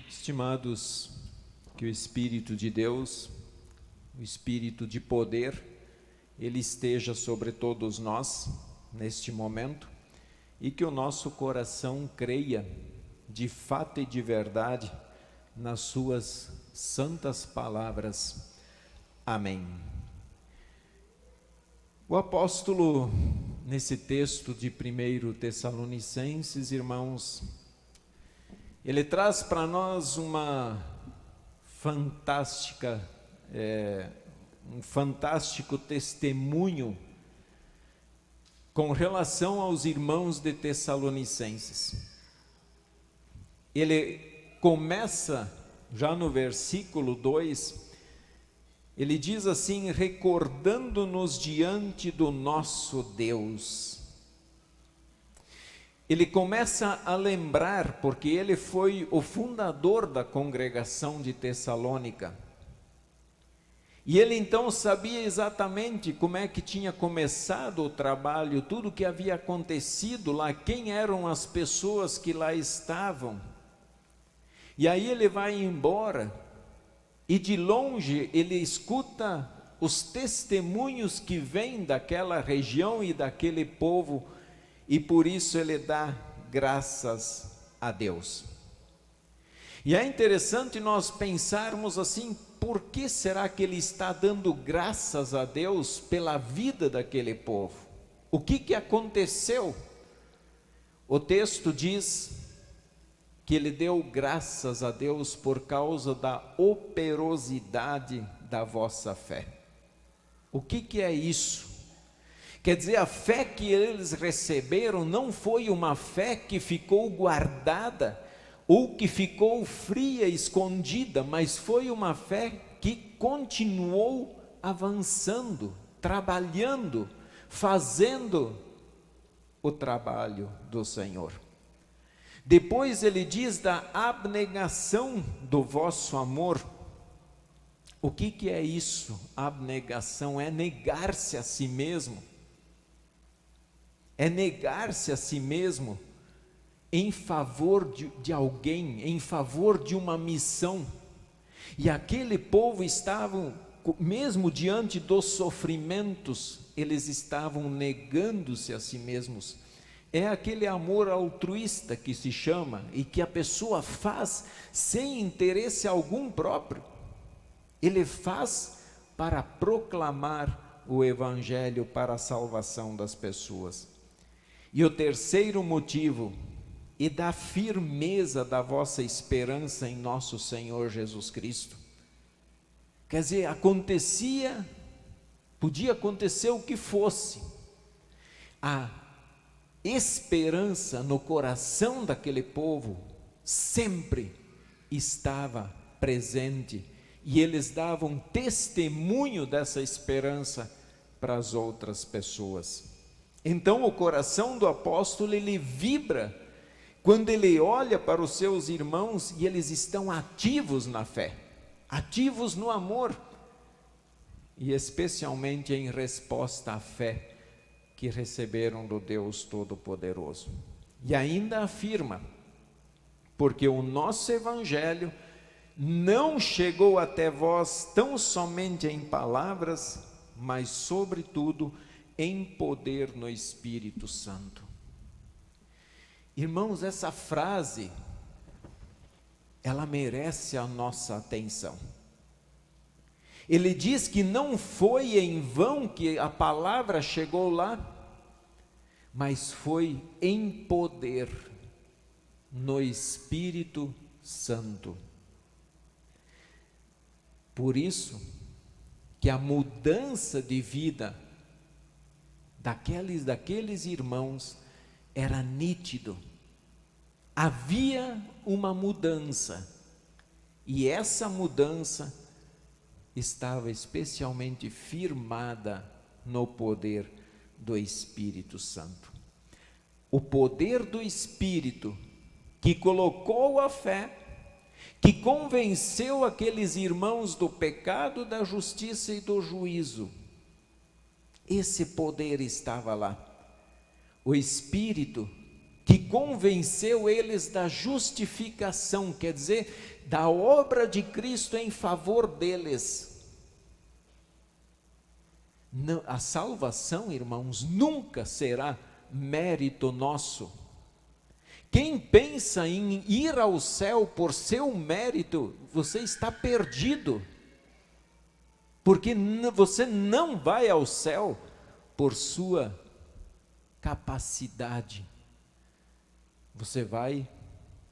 Estimados, que o Espírito de Deus, o Espírito de poder, ele esteja sobre todos nós neste momento e que o nosso coração creia de fato e de verdade nas suas santas palavras. Amém. O apóstolo, nesse texto de 1 Tessalonicenses, irmãos, ele traz para nós uma fantástica, um fantástico testemunho com relação aos irmãos de Tessalonicenses. Ele começa já no versículo 2, ele diz assim: recordando-nos diante do nosso Deus. Ele começa a lembrar, porque ele foi o fundador da congregação de Tessalônica. E ele então sabia exatamente como é que tinha começado o trabalho, tudo o que havia acontecido lá, quem eram as pessoas que lá estavam. E aí ele vai embora, e de longe ele escuta os testemunhos que vêm daquela região e daquele povo, e por isso ele dá graças a Deus. E é interessante nós pensarmos assim, por que será que ele está dando graças a Deus pela vida daquele povo? O que aconteceu? O texto diz que ele deu graças a Deus por causa da operosidade da vossa fé. O que é isso? Quer dizer, a fé que eles receberam não foi uma fé que ficou guardada ou que ficou fria, escondida, mas foi uma fé que continuou avançando, trabalhando, fazendo o trabalho do Senhor. Depois ele diz da abnegação do vosso amor. O que é isso? Abnegação é negar-se a si mesmo. É negar-se a si mesmo em favor de alguém, em favor de uma missão. E aquele povo estavam, mesmo diante dos sofrimentos, eles estavam negando-se a si mesmos. É aquele amor altruísta que se chama, e que a pessoa faz sem interesse algum próprio. Ele faz para proclamar o Evangelho para a salvação das pessoas. E o terceiro motivo, e da firmeza da vossa esperança em nosso Senhor Jesus Cristo. Quer dizer, podia acontecer o que fosse, a esperança no coração daquele povo sempre estava presente, e eles davam testemunho dessa esperança para as outras pessoas. Então o coração do apóstolo, ele vibra quando ele olha para os seus irmãos e eles estão ativos na fé, ativos no amor, e especialmente em resposta à fé que receberam do Deus Todo-Poderoso. E ainda afirma, porque o nosso Evangelho não chegou até vós tão somente em palavras, mas sobretudo em poder no Espírito Santo. Irmãos, essa frase, ela merece a nossa atenção. Ele diz que não foi em vão que a palavra chegou lá, mas foi em poder no Espírito Santo. Por isso que a mudança de vida daqueles irmãos era nítido. Havia uma mudança, e essa mudança estava especialmente firmada no poder do Espírito Santo. O poder do Espírito que colocou a fé, que convenceu aqueles irmãos do pecado, da justiça e do juízo. Esse poder estava lá. O Espírito que convenceu eles da justificação, quer dizer, da obra de Cristo em favor deles. Não, a salvação, irmãos, nunca será mérito nosso. Quem pensa em ir ao céu por seu mérito, você está perdido. Porque você não vai ao céu por sua capacidade. Você vai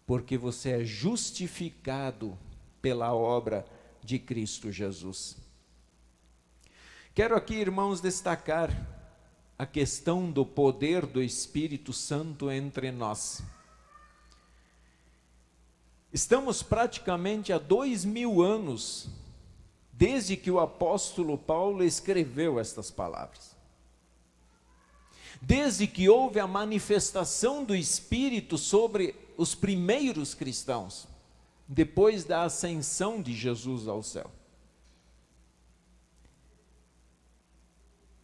porque você é justificado pela obra de Cristo Jesus. Quero aqui, irmãos, destacar a questão do poder do Espírito Santo entre nós. Estamos praticamente há 2000 anos desde que o apóstolo Paulo escreveu estas palavras. Desde que houve a manifestação do Espírito sobre os primeiros cristãos, depois da ascensão de Jesus ao céu.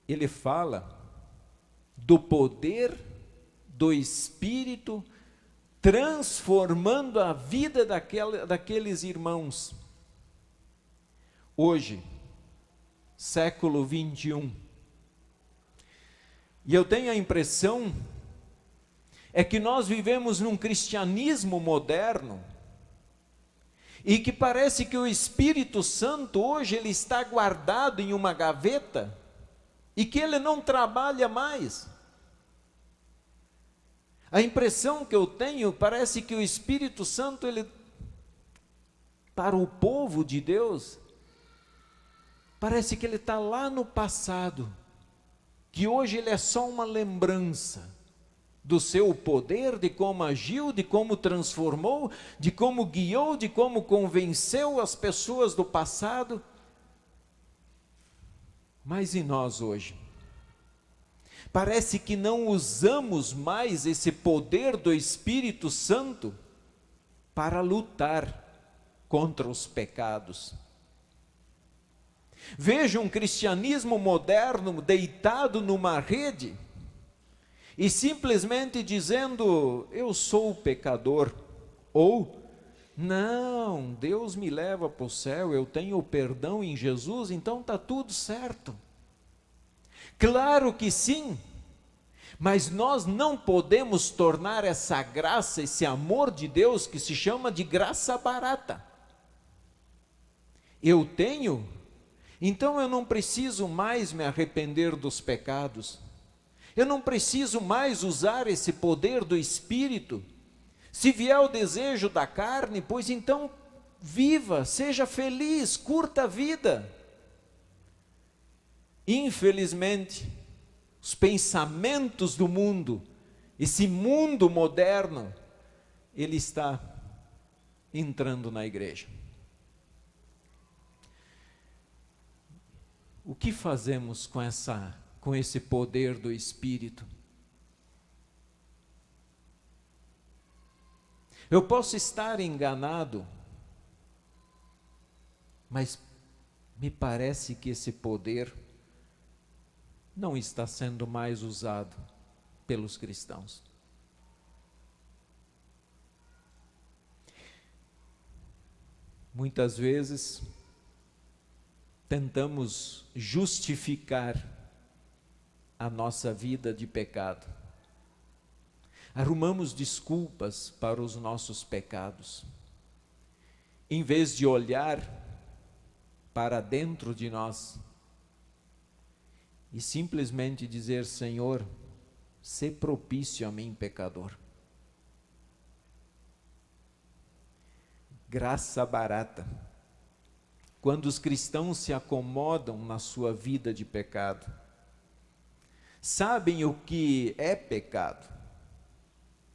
Ele fala do poder do Espírito transformando a vida daqueles irmãos. Hoje, século 21, e eu tenho a impressão que nós vivemos num cristianismo moderno, e que parece que o Espírito Santo hoje ele está guardado em uma gaveta, e que ele não trabalha mais. A impressão que eu tenho, parece que o Espírito Santo, ele, para o povo de Deus, parece que ele está lá no passado, que hoje ele é só uma lembrança do seu poder, de como agiu, de como transformou, de como guiou, de como convenceu as pessoas do passado. Mas e nós hoje? Parece que não usamos mais esse poder do Espírito Santo para lutar contra os pecados. Veja um cristianismo moderno deitado numa rede e simplesmente dizendo: eu sou pecador, ou não, Deus me leva para o céu, eu tenho o perdão em Jesus, então está tudo certo. Claro que sim, mas nós não podemos tornar essa graça, esse amor de Deus, que se chama de graça barata. Eu tenho, então eu não preciso mais me arrepender dos pecados, eu não preciso mais usar esse poder do Espírito. Se vier o desejo da carne, pois então viva, seja feliz, curta a vida. Infelizmente, os pensamentos do mundo, esse mundo moderno, ele está entrando na igreja. O que fazemos com esse poder do Espírito? Eu posso estar enganado, mas me parece que esse poder não está sendo mais usado pelos cristãos. Muitas vezes tentamos justificar a nossa vida de pecado. Arrumamos desculpas para os nossos pecados, em vez de olhar para dentro de nós e simplesmente dizer: Senhor, sê propício a mim, pecador. Graça barata. Quando os cristãos se acomodam na sua vida de pecado, sabem o que é pecado,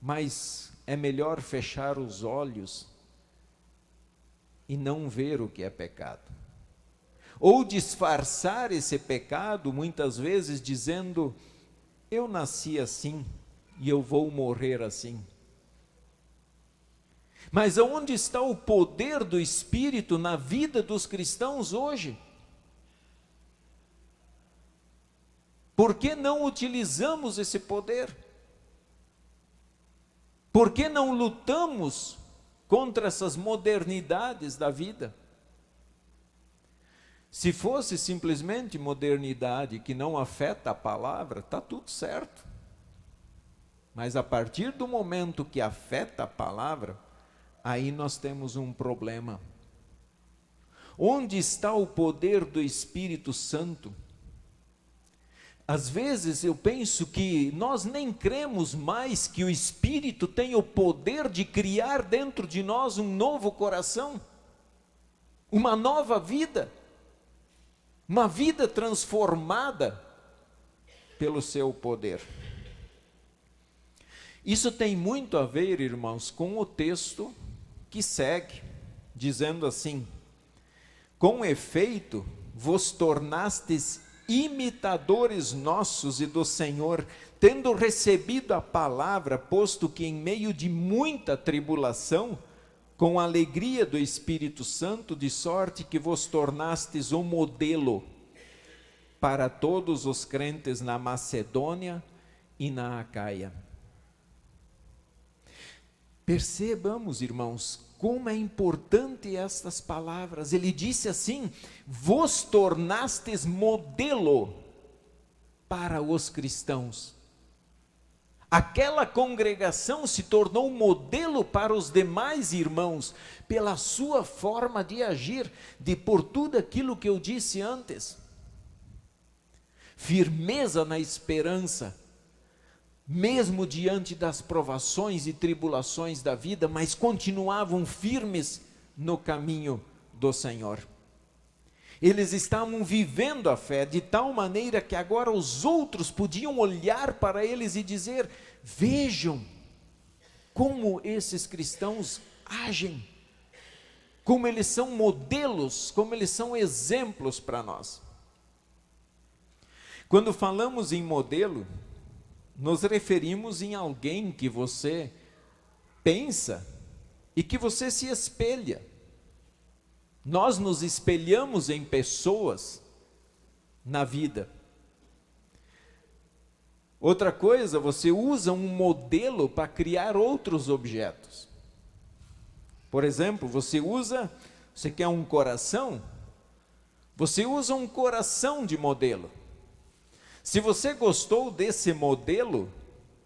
mas é melhor fechar os olhos e não ver o que é pecado. Ou disfarçar esse pecado, muitas vezes dizendo: eu nasci assim e eu vou morrer assim. Mas aonde está o poder do Espírito na vida dos cristãos hoje? Por que não utilizamos esse poder? Por que não lutamos contra essas modernidades da vida? Se fosse simplesmente modernidade que não afeta a palavra, está tudo certo. Mas a partir do momento que afeta a palavra, aí nós temos um problema. Onde está o poder do Espírito Santo? Às vezes eu penso que nós nem cremos mais que o Espírito tem o poder de criar dentro de nós um novo coração, uma nova vida, uma vida transformada pelo seu poder. Isso tem muito a ver, irmãos, com o texto que segue, dizendo assim: com efeito, vos tornastes imitadores nossos e do Senhor, tendo recebido a palavra, posto que em meio de muita tribulação, com a alegria do Espírito Santo, de sorte que vos tornastes um modelo para todos os crentes na Macedônia e na Acaia. Percebamos, irmãos, como é importante estas palavras. Ele disse assim: vos tornastes modelo para os cristãos. Aquela congregação se tornou modelo para os demais irmãos, pela sua forma de agir, por tudo aquilo que eu disse antes. Firmeza na esperança, mesmo diante das provações e tribulações da vida, mas continuavam firmes no caminho do Senhor. Eles estavam vivendo a fé de tal maneira que agora os outros podiam olhar para eles e dizer: vejam como esses cristãos agem, como eles são modelos, como eles são exemplos para nós. Quando falamos em modelo, nos referimos em alguém que você pensa e que você se espelha. Nós nos espelhamos em pessoas na vida. Outra coisa, você usa um modelo para criar outros objetos. Por exemplo, você quer um coração? Você usa um coração de modelo. Se você gostou desse modelo,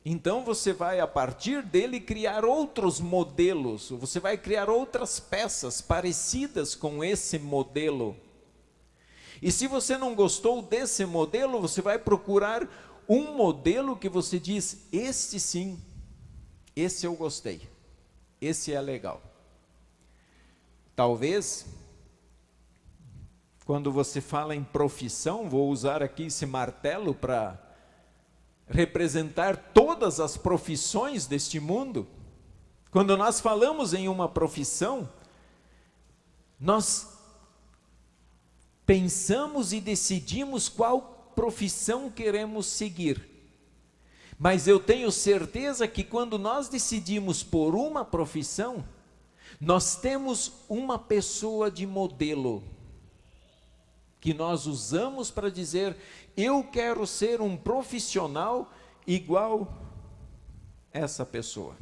então você vai, a partir dele, criar outros modelos. Você vai criar outras peças parecidas com esse modelo. E se você não gostou desse modelo, você vai procurar um modelo que você diz: este sim, esse eu gostei, esse é legal. Talvez, quando você fala em profissão, vou usar aqui esse martelo para representar todas as profissões deste mundo. Quando nós falamos em uma profissão, nós pensamos e decidimos qual profissão queremos seguir. Mas eu tenho certeza que quando nós decidimos por uma profissão, nós temos uma pessoa de modelo que nós usamos para dizer: eu quero ser um profissional igual essa pessoa.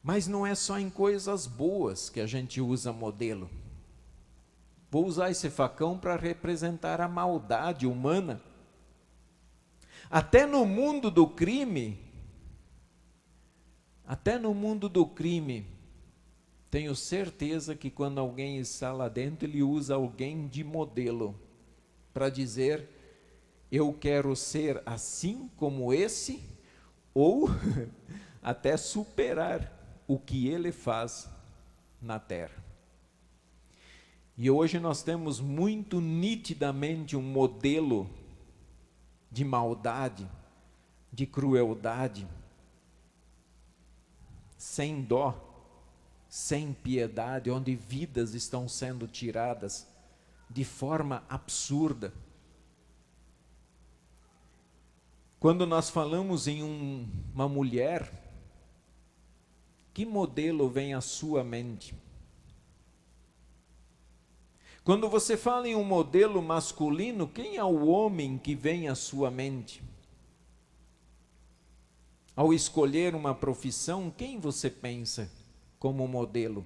Mas não é só em coisas boas que a gente usa modelo. Vou usar esse facão para representar a maldade humana. Até no mundo do crime, tenho certeza que quando alguém está lá dentro, ele usa alguém de modelo para dizer: eu quero ser assim como esse, ou até superar o que ele faz na terra. E hoje nós temos muito nitidamente um modelo de maldade, de crueldade, sem dó, sem piedade, onde vidas estão sendo tiradas de forma absurda. Quando nós falamos em uma mulher, que modelo vem à sua mente? Quando você fala em um modelo masculino, quem é o homem que vem à sua mente? Ao escolher uma profissão, quem você pensa como modelo?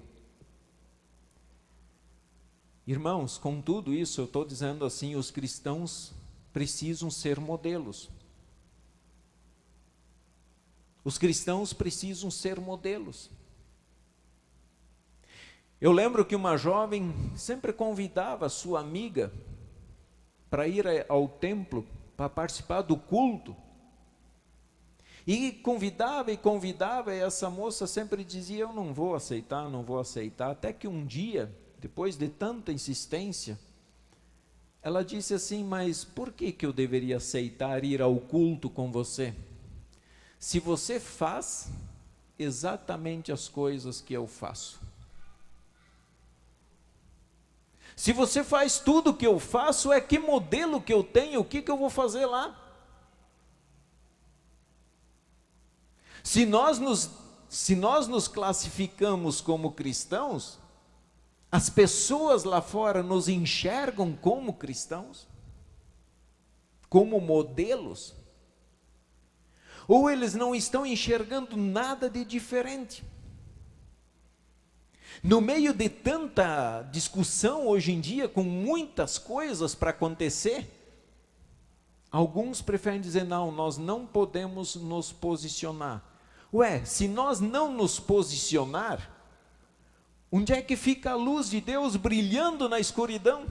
Irmãos, com tudo isso, eu estou dizendo assim, os cristãos precisam ser modelos. Os cristãos precisam ser modelos. Eu lembro que uma jovem sempre convidava sua amiga para ir ao templo, para participar do culto. E convidava, e essa moça sempre dizia, eu não vou aceitar, não vou aceitar. Até que um dia, depois de tanta insistência, ela disse assim, mas por que eu deveria aceitar ir ao culto com você? Se você faz exatamente as coisas que eu faço. Se você faz tudo o que eu faço, que modelo que eu tenho, o que eu vou fazer lá? Se nós nos classificamos como cristãos, as pessoas lá fora nos enxergam como cristãos? Como modelos? Ou eles não estão enxergando nada de diferente? No meio de tanta discussão hoje em dia, com muitas coisas para acontecer, alguns preferem dizer, não, nós não podemos nos posicionar. Se nós não nos posicionar, onde é que fica a luz de Deus brilhando na escuridão?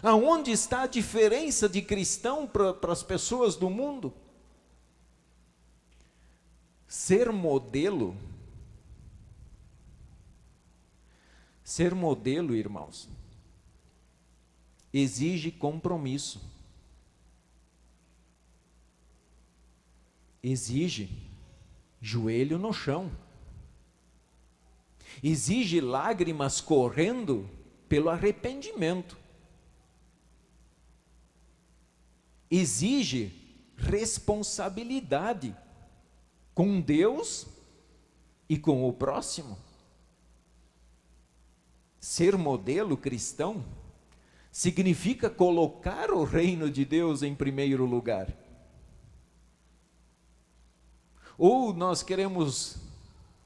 Aonde está a diferença de cristão para as pessoas do mundo? Ser modelo, irmãos, exige compromisso. Exige joelho no chão. Exige lágrimas correndo pelo arrependimento. Exige responsabilidade com Deus e com o próximo. Ser modelo cristão significa colocar o reino de Deus em primeiro lugar. Ou nós queremos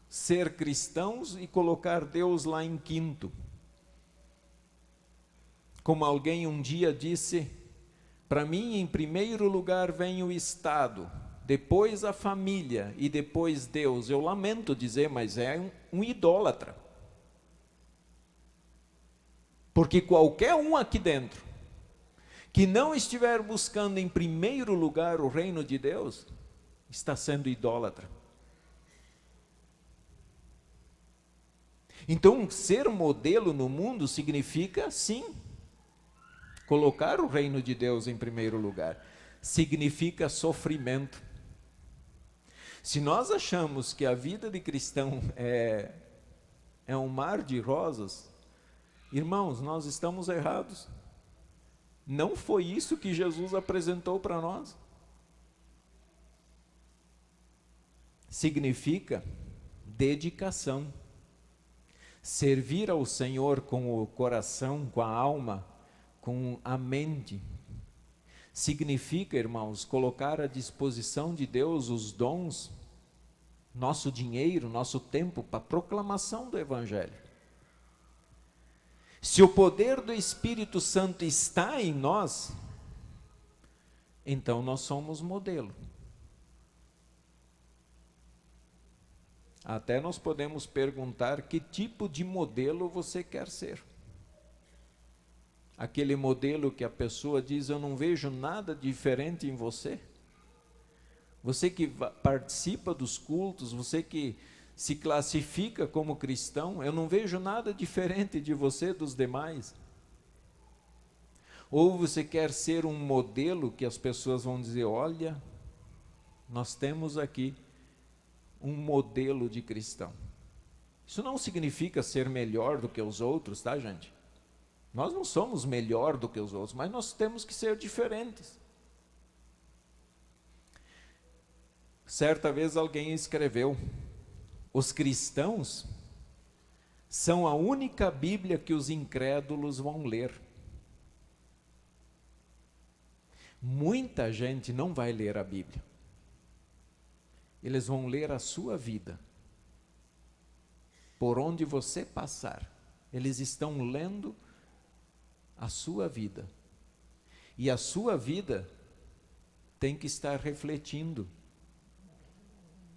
ser cristãos e colocar Deus lá em quinto. Como alguém um dia disse, para mim em primeiro lugar vem o Estado, depois a família e depois Deus. Eu lamento dizer, mas é um idólatra. Porque qualquer um aqui dentro que não estiver buscando em primeiro lugar o reino de Deus, está sendo idólatra. Então, ser modelo no mundo significa, sim, colocar o reino de Deus em primeiro lugar. Significa sofrimento. Se nós achamos que a vida de cristão é um mar de rosas, irmãos, nós estamos errados. Não foi isso que Jesus apresentou para nós. Significa dedicação. Servir ao Senhor com o coração, com a alma, com a mente. Significa, irmãos, colocar à disposição de Deus os dons, nosso dinheiro, nosso tempo para a proclamação do Evangelho. Se o poder do Espírito Santo está em nós, então nós somos modelo. Até nós podemos perguntar que tipo de modelo você quer ser. Aquele modelo que a pessoa diz, eu não vejo nada diferente em você. Você que participa dos cultos, você que se classifica como cristão, eu não vejo nada diferente de você dos demais. Ou você quer ser um modelo que as pessoas vão dizer, olha, nós temos aqui um modelo de cristão. Isso não significa ser melhor do que os outros, tá, gente? Nós não somos melhor do que os outros, mas nós temos que ser diferentes. Certa vez alguém escreveu, os cristãos são a única Bíblia que os incrédulos vão ler. Muita gente não vai ler a Bíblia. eles vão ler a sua vida. Por onde você passar, eles estão lendo a sua vida. E a sua vida tem que estar refletindo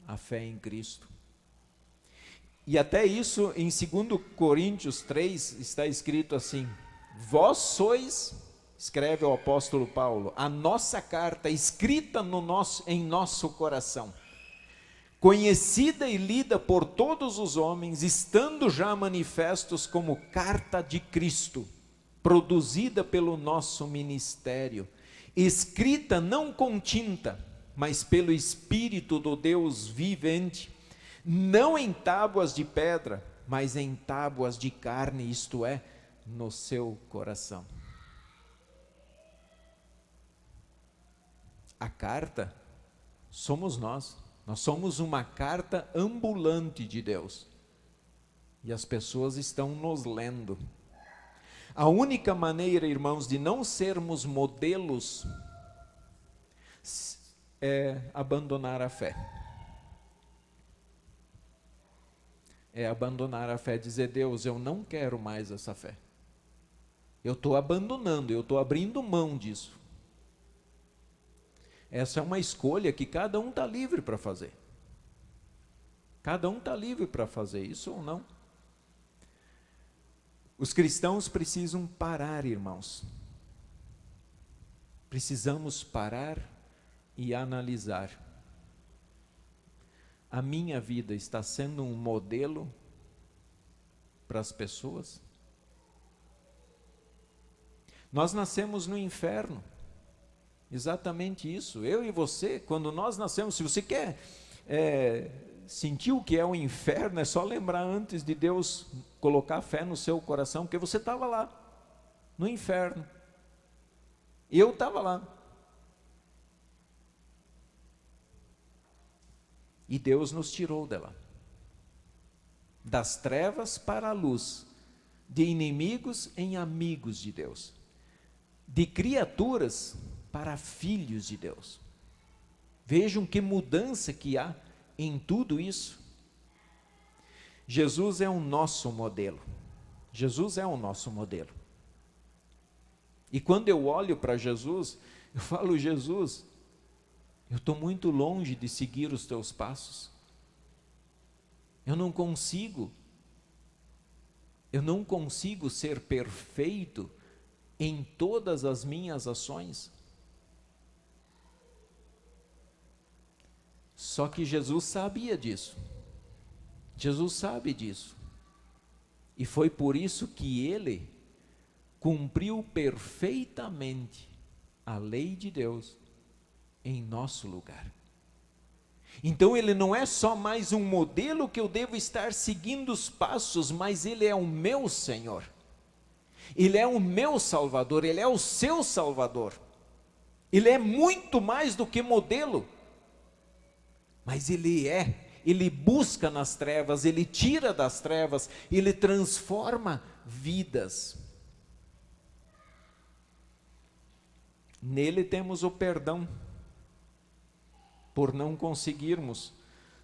a fé em Cristo. E até isso, em 2 Coríntios 3, está escrito assim: vós sois, escreve o apóstolo Paulo, a nossa carta escrita em nosso coração, conhecida e lida por todos os homens, estando já manifestos como carta de Cristo, produzida pelo nosso ministério, escrita não com tinta, mas pelo Espírito do Deus vivente, não em tábuas de pedra, mas em tábuas de carne, isto é, no seu coração. A carta somos nós somos uma carta ambulante de Deus, e as pessoas estão nos lendo. A única maneira, irmãos, de não sermos modelos é abandonar a fé. É abandonar a fé, dizer: Deus, eu não quero mais essa fé. Eu estou abandonando, eu estou abrindo mão disso. Essa é uma escolha que cada um está livre para fazer. Cada um está livre para fazer isso ou não. Os cristãos precisam parar, irmãos. Precisamos parar e analisar. A minha vida está sendo um modelo para as pessoas? Nós nascemos no inferno. Exatamente isso. Eu e você, quando nós nascemos, se você quer sentir o que é o inferno, é só lembrar antes de Deus colocar fé no seu coração, porque você estava lá, no inferno. Eu estava lá. E Deus nos tirou dela. Das trevas para a luz, de inimigos em amigos de Deus, de criaturas para filhos de Deus. Vejam que mudança que há em tudo isso. Jesus é o nosso modelo. Jesus é o nosso modelo. E quando eu olho para Jesus, eu falo: Jesus, eu estou muito longe de seguir os teus passos. Eu não consigo ser perfeito em todas as minhas ações. Só que Jesus sabia disso. Jesus sabe disso. E foi por isso que ele cumpriu perfeitamente a lei de Deus em nosso lugar. Então ele não é só mais um modelo que eu devo estar seguindo os passos, mas ele é o meu Senhor. Ele é o meu Salvador, ele é o seu Salvador. Ele é muito mais do que modelo. Mas ele busca nas trevas, ele tira das trevas, ele transforma vidas. Nele temos o perdão, por não conseguirmos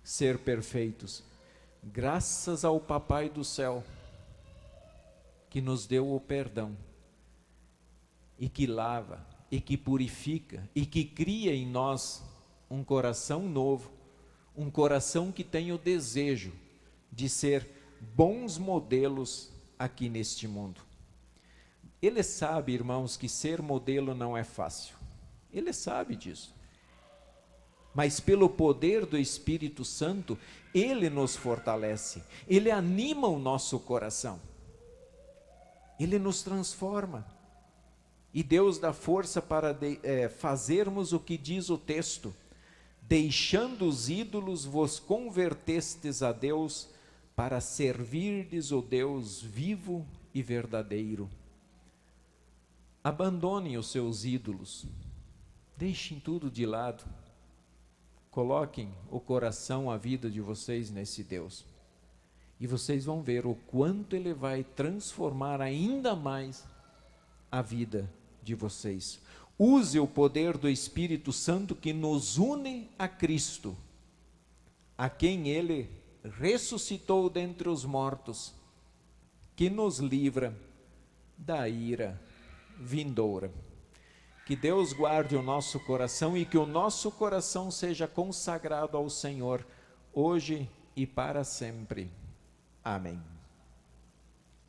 ser perfeitos. Graças ao Papai do céu, que nos deu o perdão, e que lava, e que purifica, e que cria em nós um coração novo, um coração que tem o desejo de ser bons modelos aqui neste mundo. Ele sabe, irmãos, que ser modelo não é fácil. Ele sabe disso. Mas pelo poder do Espírito Santo, ele nos fortalece, ele anima o nosso coração, ele nos transforma. E Deus dá força para fazermos o que diz o texto: deixando os ídolos, vos convertestes a Deus, para servirdes o Deus vivo e verdadeiro. Abandonem os seus ídolos, deixem tudo de lado, coloquem o coração, a vida de vocês nesse Deus, e vocês vão ver o quanto Ele vai transformar ainda mais a vida de vocês. Use o poder do Espírito Santo que nos une a Cristo a quem Ele ressuscitou dentre os mortos, que nos livra da ira vindoura. Que Deus guarde o nosso coração e que o nosso coração seja consagrado ao Senhor, hoje e para sempre. Amém.